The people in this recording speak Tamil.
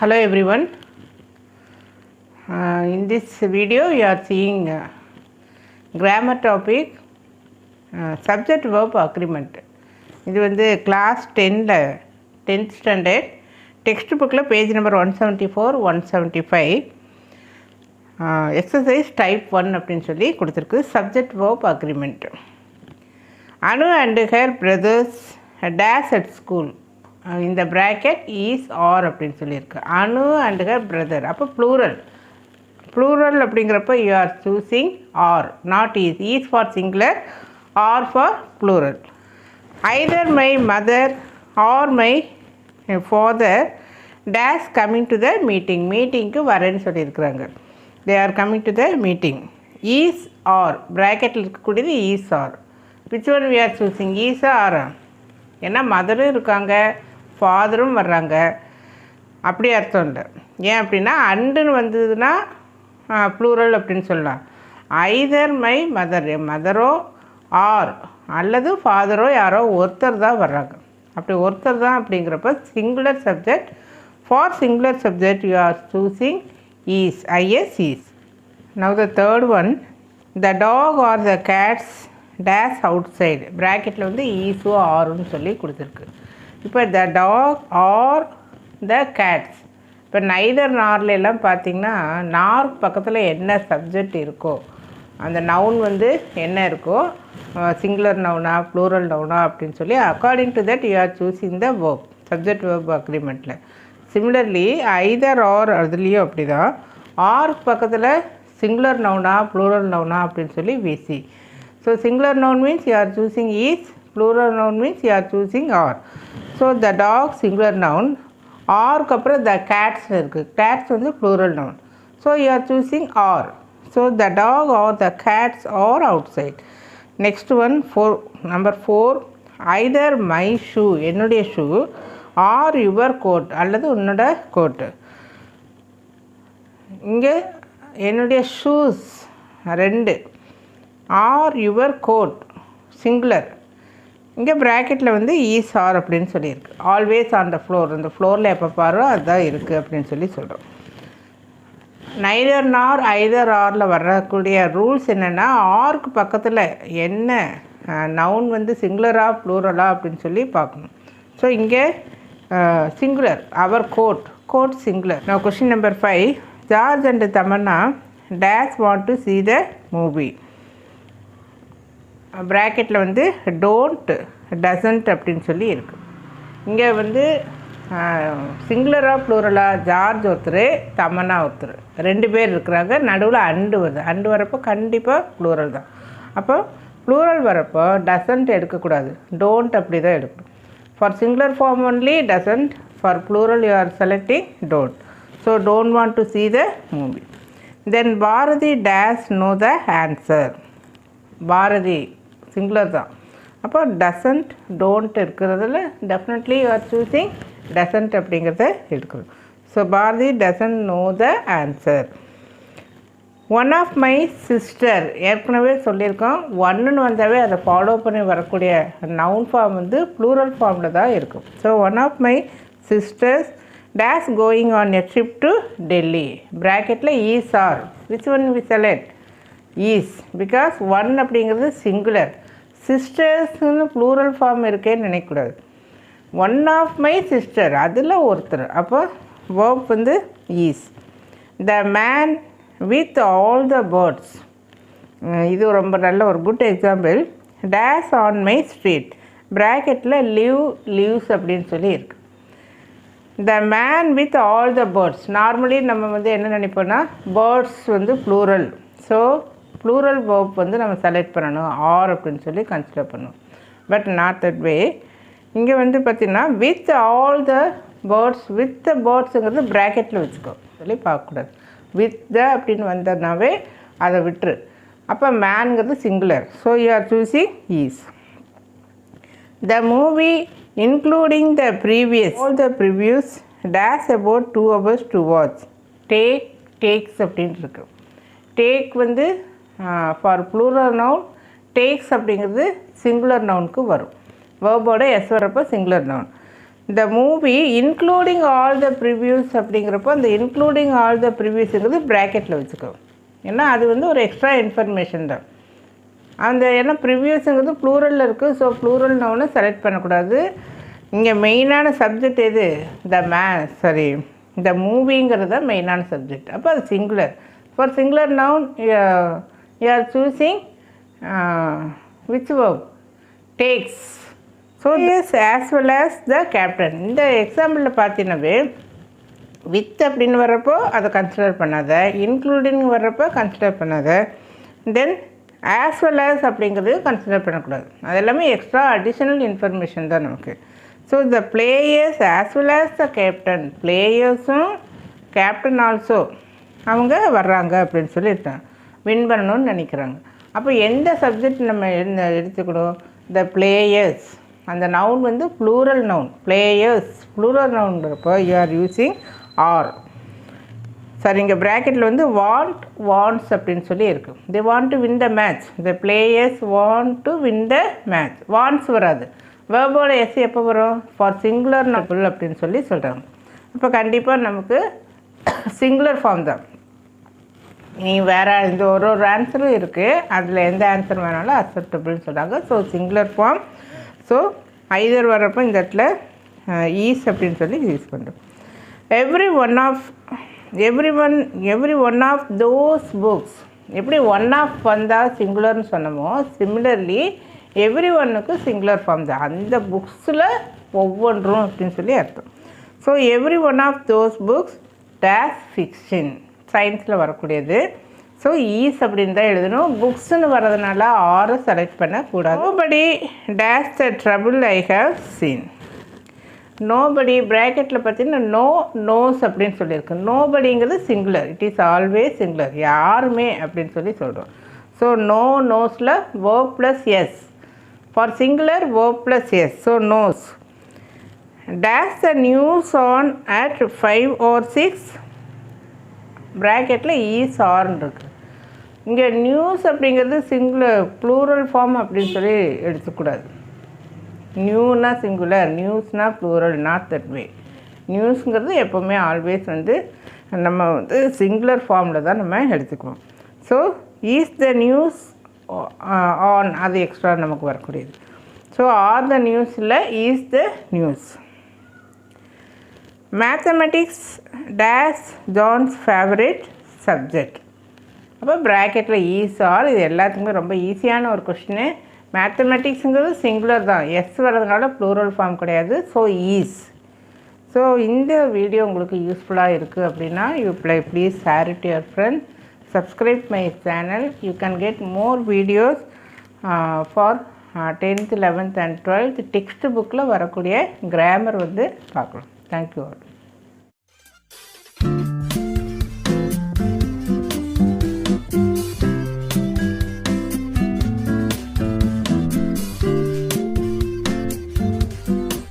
Hello everyone. In this video you are seeing grammar topic subject verb agreement. இது வந்து கிளாஸ் 10th ஸ்டாண்டர்ட் டெக்ஸ்ட் புக்கில் பேஜ் நம்பர் 174 175 எக்ஸசைஸ் டைப் 1 அப்படின்னு சொல்லி கொடுத்துருக்கு. Subject verb agreement. Anu and her brothers dash at school. இந்த ப்ராக்கெட் ஈஸ் ஆர் அப்படின்னு சொல்லியிருக்கு. Anu and her brother. அப்போ ப்ளூரல் அப்படிங்கிறப்ப you are choosing are, not is for singular, are for plural. Either my mother or my father dash coming to the மீட்டிங்க்கு வரேன்னு சொல்லியிருக்கிறாங்க. They are coming to the meeting. Is are ப்ராக்கெட்டில் இருக்கக்கூடியது is are. Which one we are choosing, ஈஸா ஆரா? ஏன்னா மதரும் இருக்காங்க, ஃபாதரும் வர்றாங்க, அப்படி அர்த்தம் இல்லை. ஏன் அப்படின்னா அண்டுன்னு வந்ததுன்னா ப்ளூரல் அப்படின்னு சொல்லலாம். ஐதர் மை மதர், மதரோ ஆர் அல்லது ஃபாதரோ யாரோ ஒருத்தர் தான் வர்றாங்க. அப்படி ஒருத்தர் தான் அப்படிங்கிறப்ப singular subject. For singular subject you are choosing is, IS is. Now the third one, the dog are the cats dash outside. ப்ராக்கெட்டில் வந்து ஈஸோ ஆருன்னு சொல்லி கொடுத்துருக்கு. இப்போ the dog are the cats. இப்போ நைதர் நார்ல எல்லாம் பார்த்திங்கன்னா நார் பக்கத்தில் என்ன சப்ஜெக்ட் இருக்கோ அந்த நவுன் வந்து என்ன இருக்கோ, சிங்குலர் நவுனா ப்ளூரல் நவுனா அப்படின்னு சொல்லி according to that you are choosing the verb, subject verb அக்ரிமெண்ட்டில். சிமிலர்லி ஐதர் ஆர் அதுலேயும் அப்படி தான். ஆர் பக்கத்தில் சிங்குலர் நவுனா ப்ளூரல் நவுனா அப்படின்னு சொல்லி விசி. So singular noun means you are choosing is, plural noun means you are choosing are. So the dog singular noun, are க்கு அப்புறம் the cats இருக்குது. cats வந்து plural noun. So you are choosing are. So the dog or the cats are outside. Next one, number 4, either my shoe, என்னுடைய shoe, or your coat அல்லது உன்னோட கோட். இங்கே என்னுடைய shoes 2, are your coat singular. இங்கே ப்ராக்கெட்டில் வந்து ஈஸ் ஆர் அப்படின்னு சொல்லியிருக்கு. ஆல்வேஸ் ஆன் த ஃப்ளோர், அந்த ஃப்ளோரில் எப்போ பாரோ அதுதான் இருக்குது அப்படின்னு சொல்லி சொல்கிறோம். நைதர் நார் ஐதர் ஆரில் வரக்கூடிய ரூல்ஸ் என்னென்னா, ஆருக்கு பக்கத்தில் என்ன நவுன் வந்து சிங்குலரா ப்ளூரலா அப்படின்னு சொல்லி பார்க்கணும். ஸோ இங்கே சிங்குலர், அவர் கோட் சிங்குலர். நான் question number 5, George and Tamannaah dash want to see the movie. ப்ராக்கெட்டில் வந்து டோன்ட் டசன்ட் அப்படின்னு சொல்லி இருக்குது. இங்கே வந்து சிங்குலராக ப்ளூரலாக ஜார்ஜ் ஒருத்தர், தமன்னா ஒருத்தர், 2 பேர் இருக்கிறாங்க. நடுவில் அண்டு வருது. அண்டு வரப்போ கண்டிப்பாக ப்ளூரல் தான். அப்போ ப்ளூரல் வரப்போ டசன்ட் எடுக்கக்கூடாது, டோன்ட் அப்படி தான் எடுக்கணும். For singular form only doesn't, for plural you are selecting don't. So don't want to see the movie. Then Bharathi dash know the answer. Bharathi singular தான். அப்போ டசன்ட் டோன்ட் இருக்கிறதுல definitely you are choosing doesn't அப்படிங்கிறத எடுக்கணும். So Bharathi doesn't know the answer. One of my sister, ஏற்கனவே சொல்லியிருக்கோம், ஒன்றுன்னு வந்தாவே அதை ஃபாலோ பண்ணி வரக்கூடிய நவுன் ஃபார்ம் வந்து ப்ளூரல் ஃபார்மில் தான் இருக்கும். So one of my sisters dash going on a trip to Delhi. ப்ராக்கெட்டில் is are. Which one we select? Is, because one அப்படிங்கிறது சிங்குலர். சிஸ்டர்ஸ்னு ப்ளூரல் ஃபார்ம் இருக்கேன்னு நினைக்கக்கூடாது. ஒன் ஆஃப் மை சிஸ்டர் அதில் ஒருத்தர். அப்போ வேர்ப் வந்து is. The man with all the birds. இது ரொம்ப நல்ல ஒரு good example. Dash on my street. ப்ராக்கெட்டில் லீவ்ஸ் அப்படின்னு சொல்லி இருக்கு. The man with all the birds. Normally நம்ம வந்து என்ன நினைப்போன்னா பேர்ட்ஸ் வந்து ப்ளூரல். ஸோ ப்ளூரல் வேர்ப் வந்து நம்ம செலக்ட் பண்ணணும், ஆர் அப்படின்னு சொல்லி கன்சிடர் பண்ணணும். But not that way. இங்கே வந்து பார்த்திங்கன்னா with all the birds, with the பேர்ட்ஸுங்கிறது ப்ராக்கெட்டில் வச்சுக்கோ சொல்லி பார்க்கக்கூடாது. வித் த அப்படின்னு வந்ததுனாவே அதை விட்டுரு. அப்போ மேனுங்கிறது singular. So you are choosing is. The movie including the previous all the previews dash about 2 hours to watch. Takes அப்படின்னு இருக்கு. டேக் வந்து ஃபார் ப்ளூரல் நவுன், டேக்ஸ் அப்படிங்கிறது சிங்குலர் நவுனுக்கு வரும். வேர்போட எஸ் வரப்போ singular noun. The movie including all the previews அப்படிங்கிறப்போ அந்த இன்க்ளூடிங் ஆல் த ப்ரிவ்யூஸுங்கிறது ப்ராக்கெட்டில் வச்சுக்கோ. ஏன்னா அது வந்து ஒரு எக்ஸ்ட்ரா இன்ஃபர்மேஷன் தான். அந்த ஏன்னா ப்ரிவ்யூஸுங்கிறது ப்ளூரலில் இருக்குது. ஸோ ப்ளூரல் நவுனை செலக்ட் பண்ணக்கூடாது. இங்கே மெயினான சப்ஜெக்ட் எது? இந்த மூவிங்கிறது தான் மெயினான சப்ஜெக்ட். அப்போ அது singular. For singular noun you are choosing which verb? Takes. So is as well as the captain. இந்த எக்ஸாம்பிளில் பார்த்தீங்கன்னாவே வித் அப்படின்னு வர்றப்போ அதை கன்சிடர் பண்ணாத, இன்க்ளூடிங் வர்றப்போ கன்சிடர் பண்ணாத, தென் ஆஸ் வெல் ஆஸ் அப்படிங்கிறது கன்சிடர் பண்ணக்கூடாது. அது எல்லாமே எக்ஸ்ட்ரா அடிஷ்னல் இன்ஃபர்மேஷன் தான் நமக்கு. So the players as well as the captain, பிளேயர்ஸும் கேப்டன் ஆல்சோ அவங்க வர்றாங்க அப்படின்னு சொல்லியிருக்காங்க, வின் பண்ணணும்னு நினைக்கிறாங்க. அப்போ எந்த சப்ஜெக்ட் நம்ம எடுத்துக்கணும்? The players. அந்த நவுன் வந்து ப்ளூரல் நவுன். பிளேயர்ஸ் ப்ளூரல் நவுன்றப்போ யூ ஆர் யூஸிங் ஆர். சரி, இங்கே ப்ராக்கெட்டில் வந்து வாண்ட்ஸ் அப்படின்னு சொல்லி இருக்குது. They want to win the match. The players want to win the match. Wants வராது. வேர்போட எஸ் எப்போ வரும்? ஃபார் சிங்குலர் நபுள் அப்படின்னு சொல்லி சொல்கிறாங்க. அப்போ கண்டிப்பாக நமக்கு சிங்குலர் ஃபார்ம் தான். நீ வேறு இந்த ஒரு ஆன்சரும் இருக்குது, அதில் எந்த ஆன்சர் வேணாலும் அக்செப்டபுள்னு சொல்கிறாங்க. So singular form. So either வர்றப்போ இந்த இடத்துல ஈஸ் அப்படின்னு சொல்லி யூஸ் பண்ணுறோம். Every one of those books. எப்படி ஒன் ஆஃப் வந்தால் சிங்குலர்னு சொன்னமோ, சிமிலர்லி எவ்ரி ஒன்னுக்கு சிங்குலர் ஃபார்ம் தான். அந்த புக்ஸில் ஒவ்வொன்றும் அப்படின்னு சொல்லி அர்த்தம். So every one of those books takes fiction, சயின்ஸில் வரக்கூடியது. ஸோ ஈஸ் அப்படின்னு தான் எழுதணும். புக்ஸ்ன்னு வர்றதுனால ஆரை செலக்ட் பண்ணக்கூடாது. Nobody does the trouble I have seen. Nobody ப்ராக்கெட்டில் பார்த்தீங்கன்னா நோஸ் அப்படின்னு சொல்லியிருக்கு. நோபடிங்கிறது singular. It is always singular. யாருமே அப்படின்னு சொல்லி சொல்கிறோம். ஸோ நோஸில் verb plus S. For singular verb plus S. So knows. Does the news on at 5 or 6. ப்ராக்கெட்டில் ஈஸ் ஆர்ன்னு இருக்குது. இங்கே நியூஸ் அப்படிங்கிறது சிங்குலர் ப்ளூரல் ஃபார்ம் அப்படின்னு சொல்லி எடுத்துக்கூடாது. நியூனா சிங்குலர், நியூஸ்னா ப்ளூரல், நாட் தட் வே. நியூஸுங்கிறது எப்போவுமே ஆல்வேஸ் வந்து நம்ம வந்து சிங்குலர் ஃபார்மில் தான் நம்ம எடுத்துக்குவோம். So is the news on, அது எக்ஸ்ட்ரா நமக்கு வரக்கூடியது. ஸோ ஆர் த நியூஸில் is the news. Mathematics takes John's favourite subject. அப்போ ப்ராக்கெட்டில் ஈஸ் ஆர். இது எல்லாத்துக்குமே ரொம்ப ஈஸியான ஒரு கொஷினு. மேத்தமெட்டிக்ஸுங்கிறது சிங்குலர் தான், எஸ் வர்றதுனால ப்ளூரல் ஃபார்ம் கிடையாது. So is. ஸோ இந்த வீடியோ உங்களுக்கு யூஸ்ஃபுல்லாக இருக்குது அப்படின்னா please share it your friends. Subscribe my channel. You can get more videos for 10th, 11th and 12th text bookல வரக்கூடிய grammar வந்து பார்க்கலாம். Thank you all.